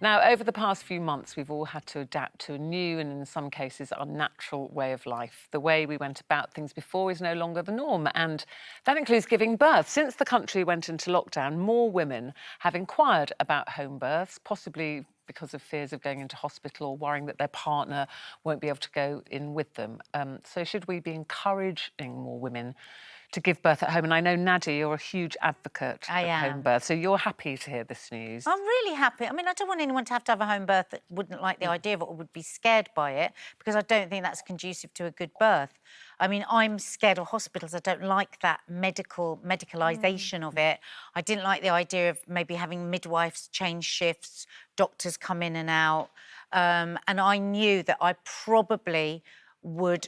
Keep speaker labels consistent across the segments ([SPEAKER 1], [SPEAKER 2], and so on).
[SPEAKER 1] Now, over the past few months, we've all had to adapt to a new and, in some cases, unnatural way of life. The way we went about things before is no longer the norm, and that includes giving birth. Since the country went into lockdown, more women have inquired about home births, possibly because of fears of going into hospital or worrying that their partner won't be able to go in with them. So should we be encouraging more women to give birth at home? And I know, Nadia, you're a huge advocate of home birth, so you're happy to hear this news.
[SPEAKER 2] I'm really happy. I mean, I don't want anyone to have a home birth that wouldn't like the idea of it or would be scared by it, because I don't think that's conducive to a good birth. I mean, I'm scared of hospitals. I don't like that medicalisation of it. I didn't like the idea of maybe having midwives change shifts, doctors come in and out. And I knew that I probably would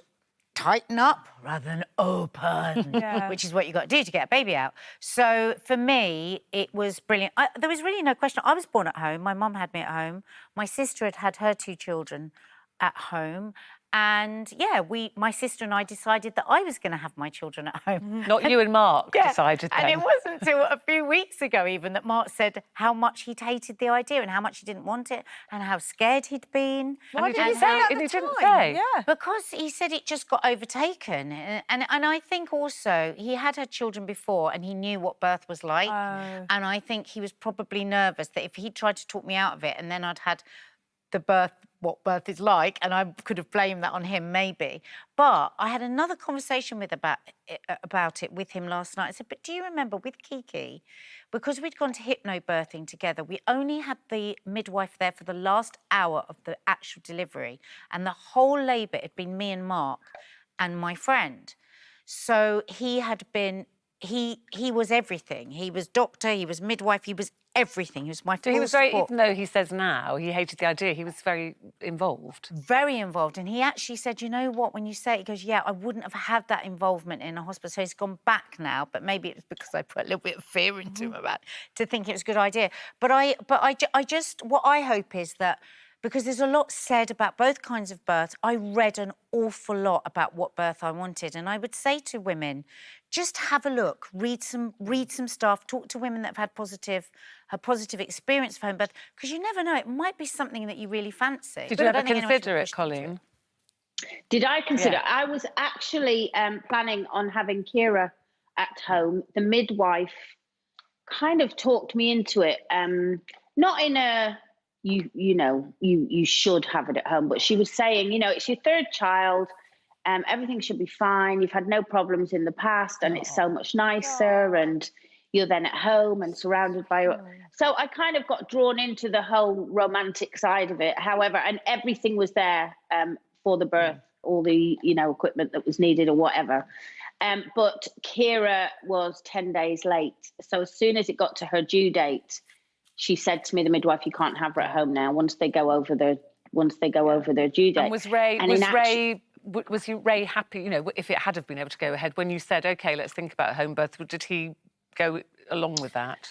[SPEAKER 2] tighten up rather than open, which is what you got to do to get a baby out. So for me, it was brilliant. There was really no question. I was born at home. My mum had me at home. My sister had her 2 children at home. And, yeah, my sister and I decided that I was going to have my children at home.
[SPEAKER 1] Not you and Mark decided then.
[SPEAKER 2] And it wasn't until a few weeks ago even that Mark said how much he'd hated the idea and how much he didn't want it and how scared he'd been.
[SPEAKER 1] Why did he say that at the time?
[SPEAKER 2] Yeah. Because he said it just got overtaken. And I think also he had children before and he knew what birth was like. And I think he was probably nervous that if he tried to talk me out of it and then I'd had what birth is like, and I could have blamed that on him, maybe. But I had another conversation about it with him last night. I said, but do you remember with Kiki, because we'd gone to hypnobirthing together, we only had the midwife there for the last hour of the actual delivery, and the whole labour had been me and Mark and my friend. So he was everything. He was doctor, he was midwife, he was everything. He was my full support.
[SPEAKER 1] Even though he says now he hated the idea, he was very involved.
[SPEAKER 2] Very involved. And he actually said, you know what, when you say it, he goes, yeah, I wouldn't have had that involvement in a hospital. So he's gone back now, but maybe it's because I put a little bit of fear into him to think it was a good idea. But what I hope is that, because there's a lot said about both kinds of birth, I read an awful lot about what birth I wanted. And I would say to women, just have a look, read some stuff, talk to women that have had positive experience of home birth, because you never know, it might be something that you really fancy.
[SPEAKER 1] Did you ever consider it, Coleen?
[SPEAKER 3] Did I consider it? I was actually planning on having Kira at home. The midwife kind of talked me into it, not in a... You should have it at home. But she was saying, it's your 3rd child, everything should be fine. You've had no problems in the past and it's so much nicer and you're then at home and surrounded by... So I kind of got drawn into the whole romantic side of it. However, and everything was there for the birth, all the, equipment that was needed or whatever. But Kira was 10 days late. So as soon as it got to her due date, she said to me, the midwife, you can't have her at home now once they go over their due date.
[SPEAKER 1] And was Ray happy, if it had have been able to go ahead, when you said, OK, let's think about home birth, did he go along with that?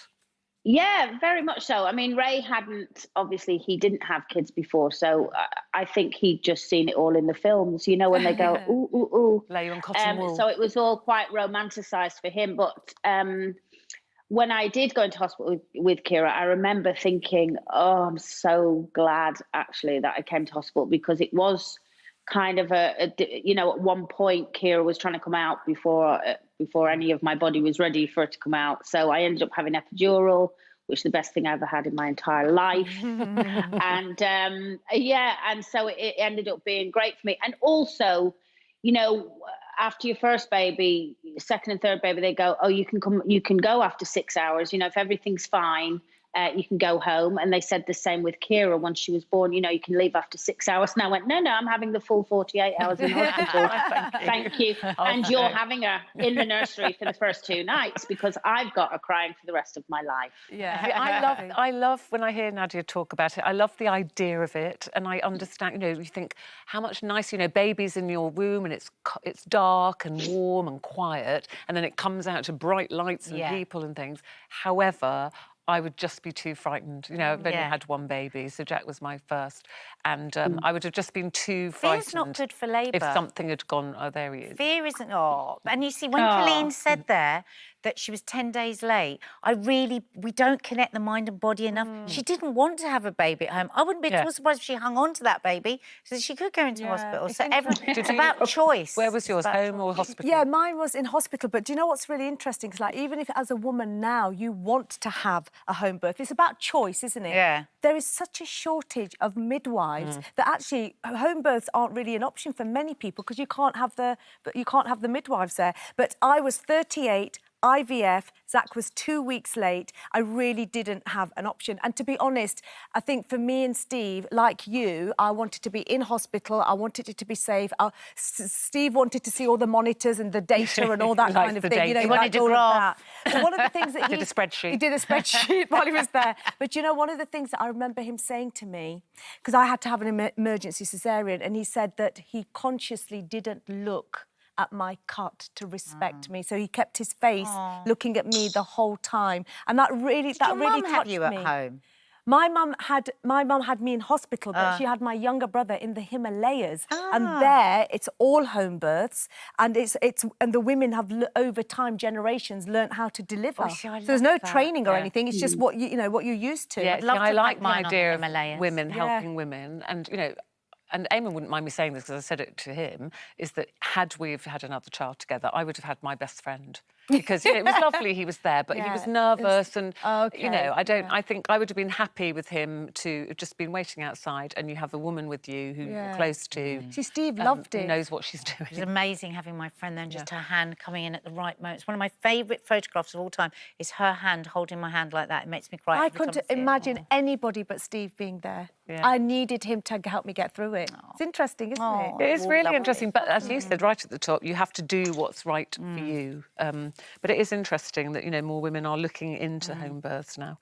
[SPEAKER 3] Yeah, very much so. I mean, Ray he didn't have kids before, so I think he'd just seen it all in the films, when they go, ooh, ooh, ooh.
[SPEAKER 1] Lay you on cotton wool.
[SPEAKER 3] So it was all quite romanticised for him, but... when I did go into hospital with Kira, I remember thinking, oh, I'm so glad, actually, that I came to hospital, because it was kind of at one point, Kira was trying to come out before any of my body was ready for it to come out. So I ended up having epidural, which is the best thing I ever had in my entire life. And, and so it ended up being great for me. And also, after your first baby, 2nd and 3rd baby, they go, oh, you can go after 6 hours. If everything's fine, you can go home. And they said the same with Kira once she was born, you can leave after 6 hours. And I went, no, I'm having the full 48 hours in hospital. Thank you. And you're having her in the nursery for the first 2 nights, because I've got her crying for the rest of my life.
[SPEAKER 1] Yeah, I love when I hear Nadia talk about it. I love the idea of it, and I understand. You think how much nicer, baby's in your womb and it's dark and warm and quiet, and then it comes out to bright lights and people and things. However, I would just be too frightened. I've only had 1 baby, so Jack was my first. And I would have just been too frightened.
[SPEAKER 2] Fear's not good for labour.
[SPEAKER 1] If something had gone, oh, there he is.
[SPEAKER 2] Fear isn't... And you see, when Coleen said there that she was 10 days late. We don't connect the mind and body enough. She didn't want to have a baby at home. I wouldn't be at all surprised if she hung on to that baby so that she could go into hospital. So it's about choice.
[SPEAKER 1] Where was yours, home or hospital?
[SPEAKER 4] Yeah, mine was in hospital. But do you know what's really interesting? Because like, even if as a woman now you want to have a home birth, it's about choice, isn't it?
[SPEAKER 2] Yeah.
[SPEAKER 4] There is such a shortage of midwives that actually home births aren't really an option for many people because you can't have the midwives there. But I was 38. IVF, Zach was 2 weeks late. I really didn't have an option. And to be honest, I think for me and Steve, like you, I wanted to be in hospital. I wanted it to be safe. Steve wanted to see all the monitors and the data and all that kind of thing. You know,
[SPEAKER 2] he wanted to graph.
[SPEAKER 4] So one of the things that
[SPEAKER 1] He did a spreadsheet.
[SPEAKER 4] He did a spreadsheet while he was there. But you know, one of the things that I remember him saying to me, because I had to have an emergency cesarean, and he said that he consciously didn't look at my cut to respect me, so he kept his face looking at me the whole time, and that really touched me.
[SPEAKER 2] Did your mum have you at home?
[SPEAKER 4] My mum had me in hospital, but she had my younger brother in the Himalayas, and there it's all home births, and and the women have over time, generations, learnt how to deliver. So there's no training or anything. It's just what what you're used to.
[SPEAKER 1] Yeah,
[SPEAKER 4] I'd love
[SPEAKER 1] I
[SPEAKER 4] to
[SPEAKER 1] like the
[SPEAKER 2] mine on the
[SPEAKER 1] idea of
[SPEAKER 2] Himalayas.
[SPEAKER 1] women helping women, and and Eamon wouldn't mind me saying this because I said it to him, is that had we had another child together, I would have had my best friend. Because it was lovely he was there, but he was nervous and, I think I would have been happy with him to have just been waiting outside and you have a woman with you who you're close to.
[SPEAKER 4] See, Steve loved it.
[SPEAKER 1] Who knows what she's doing.
[SPEAKER 2] It was amazing having my friend then, just her hand coming in at the right moment. It's one of my favourite photographs of all time, is her hand holding my hand like that. It makes me cry.
[SPEAKER 4] I couldn't imagine anybody but Steve being there. Yeah. I needed him to help me get through it. It's interesting, isn't it?
[SPEAKER 1] It is really interesting, but as you said right at the top, you have to do what's right for you. But it is interesting that, more women are looking into home births now.